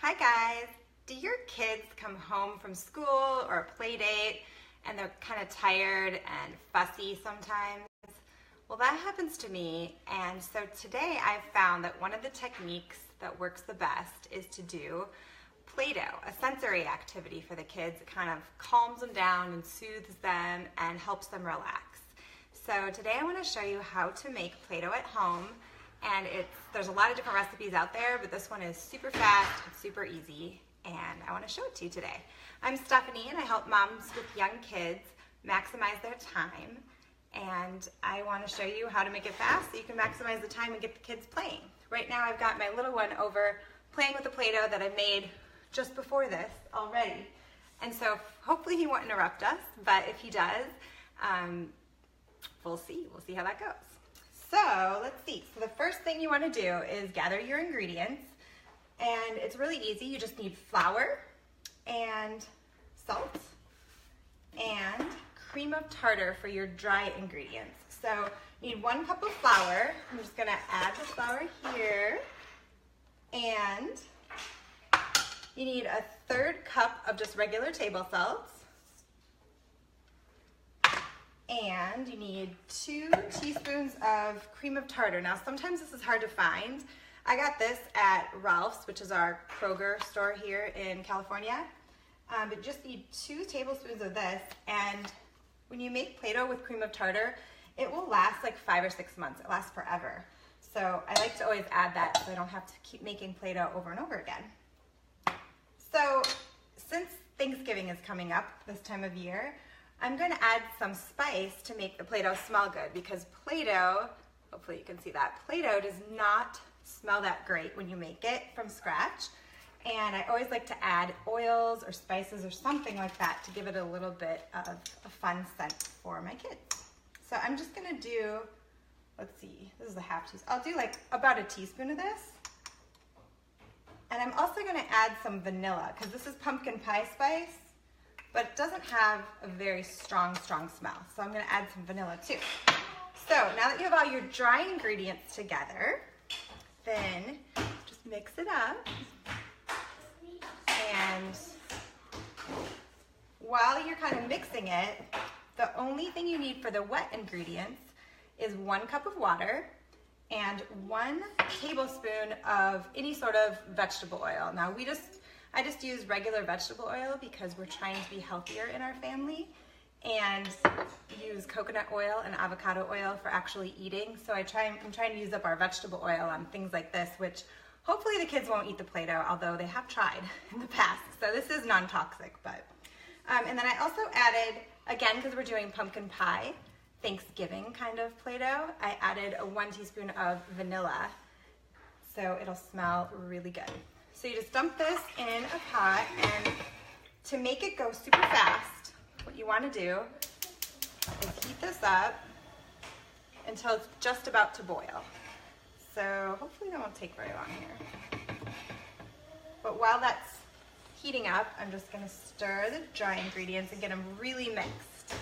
Hi guys! Do your kids come home from school or a play date and they're kind of tired and fussy sometimes? Well, that happens to me, and so today I found that one of the techniques that works the best is to do Play-Doh, a sensory activity for the kids. It kind of calms them down and soothes them and helps them relax. So today I want to show you how to make Play-Doh at home. And there's a lot of different recipes out there, but this one is super fast and super easy, and I want to show it to you today. I'm Stephanie, and I help moms with young kids maximize their time, and I want to show you how to make it fast so you can maximize the time and get the kids playing. Right now I've got my little one over playing with the Play-Doh that I made just before this already, and so hopefully he won't interrupt us, but if he does, we'll see how that goes. So let's see. So the first thing you want to do is gather your ingredients, and it's really easy. You just need flour and salt and cream of tartar for your dry ingredients. So you need 1 cup of flour. I'm just going to add the flour here, and you need 1/3 cup of just regular table salt. And you need 2 teaspoons of cream of tartar. Now, sometimes this is hard to find. I got this at Ralph's, which is our Kroger store here in California. But just need 2 tablespoons of this. And when you make Play-Doh with cream of tartar, it will last like 5 or 6 months. It lasts forever. So I like to always add that so I don't have to keep making Play-Doh over and over again. So since Thanksgiving is coming up this time of year, I'm going to add some spice to make the Play-Doh smell good, because Play-Doh, hopefully you can see that, Play-Doh does not smell that great when you make it from scratch. And I always like to add oils or spices or something like that to give it a little bit of a fun scent for my kids. So I'm just going to do, let's see, this is a half teaspoon. I'll do like about a teaspoon of this. And I'm also going to add some vanilla, because this is pumpkin pie spice, but it doesn't have a very strong smell. So I'm going to add some vanilla too. So now that you have all your dry ingredients together, then just mix it up. And while you're kind of mixing it, the only thing you need for the wet ingredients is 1 cup of water and 1 tablespoon of any sort of vegetable oil. Now I just use regular vegetable oil because we're trying to be healthier in our family, and use coconut oil and avocado oil for actually eating. So I'm trying to use up our vegetable oil on things like this, which hopefully the kids won't eat the Play-Doh, although they have tried in the past. So this is non-toxic, but. And then I also added, again, because we're doing pumpkin pie, Thanksgiving kind of Play-Doh, I added 1 teaspoon of vanilla, so it'll smell really good. So you just dump this in a pot, and to make it go super fast, what you want to do is heat this up until it's just about to boil. So hopefully that won't take very long here. But while that's heating up, I'm just going to stir the dry ingredients and get them really mixed.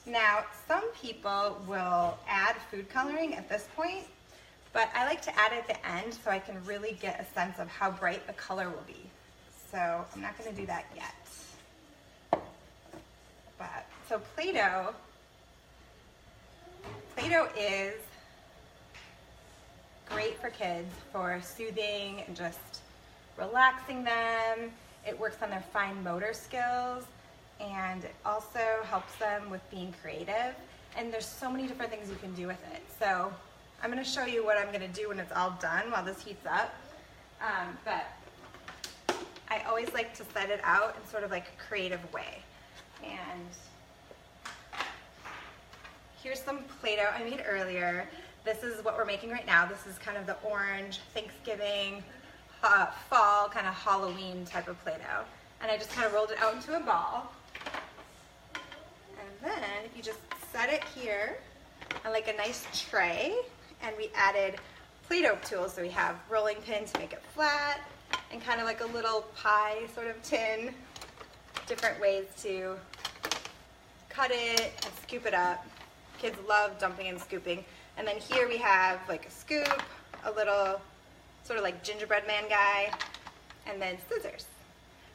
Now, some people will add food coloring at this point, but I like to add it at the end so I can really get a sense of how bright the color will be. So I'm not going to do that yet. But so Play-Doh is great for kids for soothing and just relaxing them. It works on their fine motor skills, and it also helps them with being creative. And there's so many different things you can do with it. So I'm going to show you what I'm going to do when it's all done while this heats up. But I always like to set it out in sort of like a creative way. And here's some Play-Doh I made earlier. This is what we're making right now. This is kind of the orange Thanksgiving, fall, kind of Halloween type of Play-Doh. And I just kind of rolled it out into a ball. And then you just set it here on like a nice tray. And we added Play-Doh tools, so we have rolling pins to make it flat, and kind of like a little pie sort of tin, different ways to cut it and scoop it up. Kids love dumping and scooping. And then here we have like a scoop, a little sort of like gingerbread man guy, and then scissors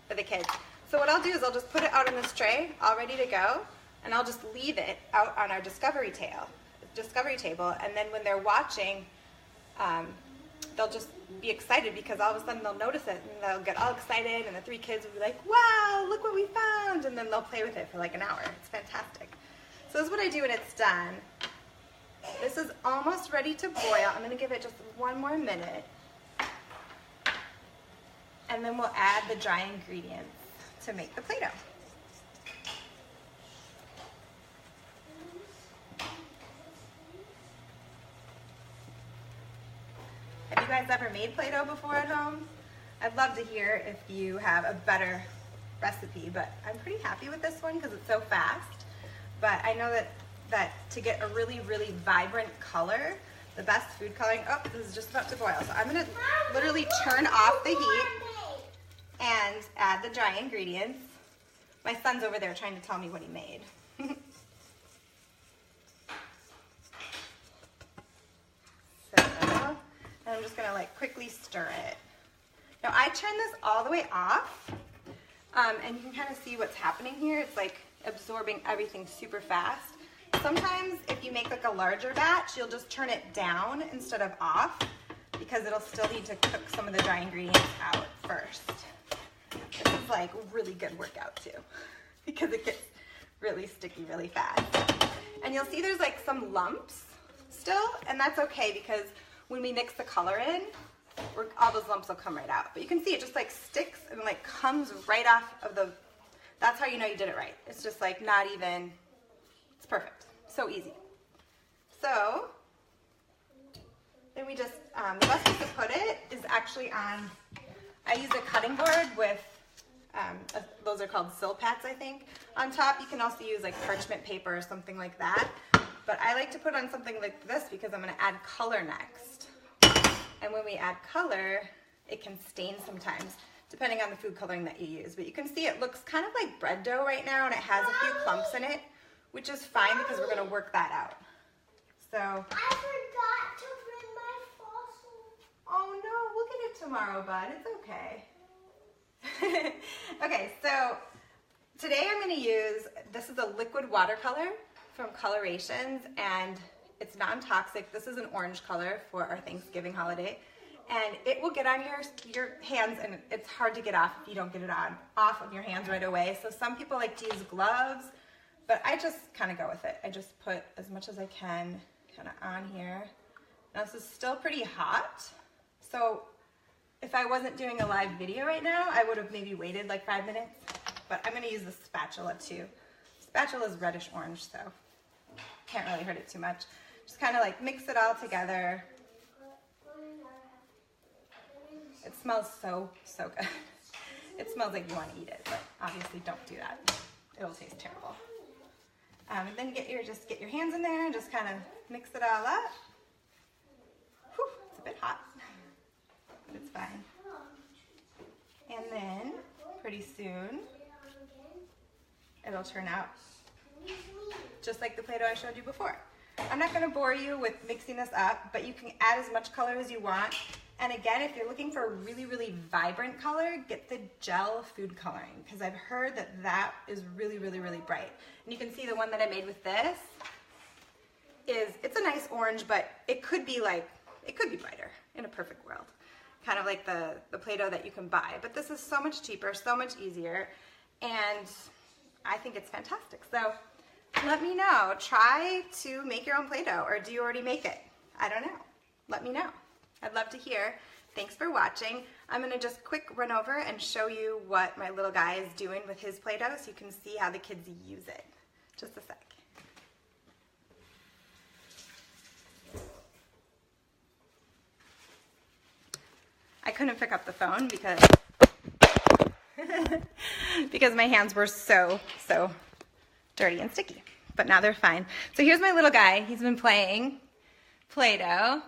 for the kids. So what I'll do is I'll just put it out on this tray, all ready to go, and I'll just leave it out on our discovery table, and then when they're watching, they'll just be excited because all of a sudden they'll notice it and they'll get all excited, and the 3 kids will be like, wow, look what we found, and then they'll play with it for like an hour. It's fantastic. So this is what I do when it's done. This is almost ready to boil. I'm going to give it just 1 more minute, and then we'll add the dry ingredients to make the Play-Doh. Have you guys ever made Play-Doh before at home? I'd love to hear if you have a better recipe, but I'm pretty happy with this one because it's so fast. But I know that to get a really, really vibrant color, the best food coloring, oh, this is just about to boil. So I'm gonna literally turn off the heat and add the dry ingredients. My son's over there trying to tell me what he made. And I'm just gonna like quickly stir it. Now I turn this all the way off, and you can kind of see what's happening here. It's like absorbing everything super fast. Sometimes if you make like a larger batch, you'll just turn it down instead of off because it'll still need to cook some of the dry ingredients out first. This is like really good workout too because it gets really sticky really fast. And you'll see there's like some lumps still, and that's okay because when we mix the color in, all those lumps will come right out. But you can see it just like sticks and like comes right off of the, that's how you know you did it right. It's just like not even, it's perfect. So easy. So then we just, the best place to put it is actually on, I use a cutting board with, those are called Silpats, I think. On top, you can also use like parchment paper or something like that. But I like to put on something like this because I'm going to add color next. And when we add color, it can stain sometimes, depending on the food coloring that you use. But you can see it looks kind of like bread dough right now, and it has a few clumps in it, which is fine because we're going to work that out. So I forgot to bring my fossil. Oh no, we'll get it tomorrow, bud. It's okay. Okay, so today I'm going to use, this is a liquid watercolor from Colorations, and it's non-toxic. This is an orange color for our Thanksgiving holiday, and it will get on your hands, and it's hard to get off if you don't get it off of your hands right away. So some people like to use gloves, but I just kind of go with it. I just put as much as I can kind of on here. Now this is still pretty hot, so if I wasn't doing a live video right now, I would have maybe waited like 5 minutes, but I'm going to use the spatula too. Spatula is reddish orange, so can't really hurt it too much. Just kind of like mix it all together. It smells so, so good. It smells like you want to eat it, but obviously don't do that. It'll taste terrible. And then just get your hands in there and just kind of mix it all up. Whew, it's a bit hot, but it's fine. And then pretty soon it'll turn out just like the Play-Doh I showed you before. I'm not going to bore you with mixing this up, but you can add as much color as you want. And again, if you're looking for a really, really vibrant color, get the gel food coloring, because I've heard that that is really, really, really bright. And you can see the one that I made with this it's a nice orange, but it could be brighter in a perfect world. Kind of like the Play-Doh that you can buy. But this is so much cheaper, so much easier, and I think it's fantastic. So let me know. Try to make your own Play-Doh, or do you already make it? I don't know. Let me know. I'd love to hear. Thanks for watching. I'm going to just quick run over and show you what my little guy is doing with his Play-Doh so you can see how the kids use it. Just a sec. I couldn't pick up the phone because because my hands were so dirty and sticky, but now they're fine. So here's my little guy. He's been playing Play-Doh,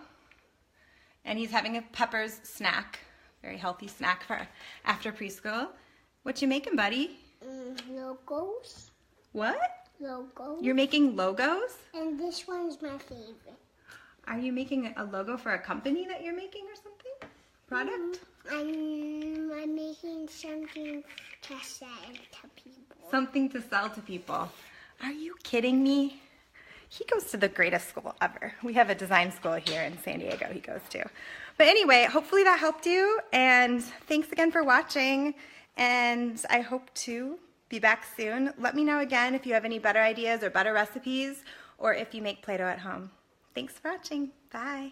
and he's having a Pepper's snack, very healthy snack for after preschool. What you making, buddy? Logos. What? Logos. You're making logos? And this one's my favorite. Are you making a logo for a company that you're making or something? product? I'm making something to sell to people. Something to sell to people. Are you kidding me? He goes to the greatest school ever. We have a design school here in San Diego he goes to. But anyway, hopefully that helped you, and thanks again for watching, and I hope to be back soon. Let me know again if you have any better ideas or better recipes, or if you make Play-Doh at home. Thanks for watching. Bye.